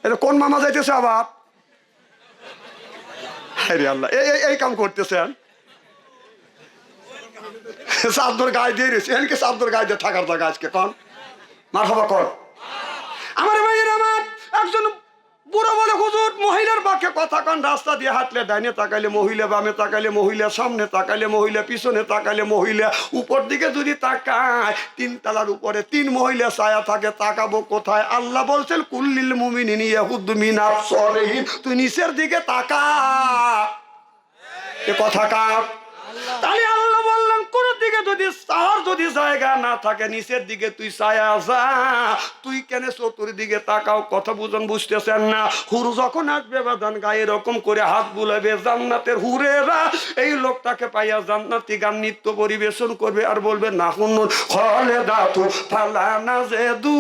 এটা কোন মামা যাইতেছে আবার? আরে আল্লাহ, এই কাম করতেছেন। চাদর গায়ে দিয়ে রয়েছে, এনকে চাদর গায়ে দিয়ে থাকার জায়গা আজকে কন মারহাবা কর। আমার ভাইয়ের আমার একজন বুড়ো বলে, হুজুর মহিলার বাক্যে কথা কন, রাস্তা দিয়ে হাঁটলে ডাইনে তাকাইলে মহিলা, বামে তাকাইলে মহিলা, সামনে তাকাইলে মহিলা, পিছনে তাকাইলে মহিলা, উপর দিকে যদি তাকায় 3 তলার উপরে 3 মহিলা ছায়া থাকে, তাকাবো কোথায়? আল্লাহ বলছেন কুল্লিল মুমিনিনা ইয়াগুদ্দু মিন আবসারিহিম, তুই নিচের দিকে তাকা। এ কথা কার? তাহলে আল্লাহ বললেন কোন দিকে যদি চাওয়ার যদি জায়গা না থাকে, নিচের দিকে তুই ছায়া যা। তুই কেন চতুর্দিকে তাকাও? কথা বুঝতেছেন না? হুর যখন আসবে বাদান গায়ে এরকম করে হাত বুলাবে, জান্নাতের হুরেরা এই লোকটাকে পাইয়া জান্নাতি গান নৃত্য পরিবেশন করবে আর বলবে না হুনুন খলে দাতু ফালানা জেদু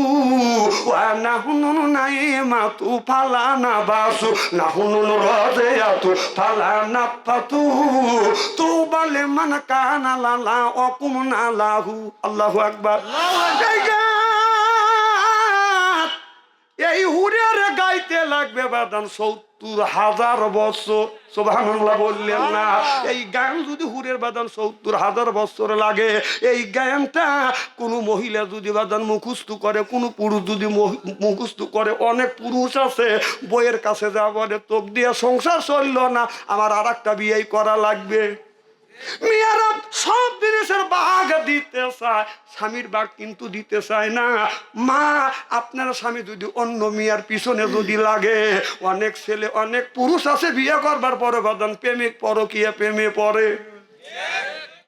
ওয়া না হুনুন নাইমাতু ফালানা বাসু না হুনুন রাজিয়াতু ফালানা ফাতু তু বলে মান কানা লালা ওয়াকুমনা লাহু। আল্লাহু আকবার। এই হুরের গাইতে লাগবে বাদান 70,000 বছর। সুবহানাল্লাহ বললেন না? এই গান যদি হুরের বাদান 70,000 বছর লাগে, এই গানটা কোন মহিলা যদি বাদান মুখস্থ করে, কোন পুরুষ যদি মুখস্থ করে, অনেক পুরুষ আছে বইয়ের কাছে যা বলে তোক দিয়ে সংসার চললো না, আমার আর একটা বিয়ে করা লাগবে। মেয়েরা সব জিনিসের ভাগ দিতে চায়, স্বামীর ভাগ কিন্তু দিতে চায় না। মা, আপনার স্বামী যদি অন্য মেয়ের পিছনে যদি লাগে, অনেক ছেলে অনেক পুরুষ আছে বিয়ে করবার পরে বাদান প্রেমিক পরকীয়া প্রেমে পড়ে।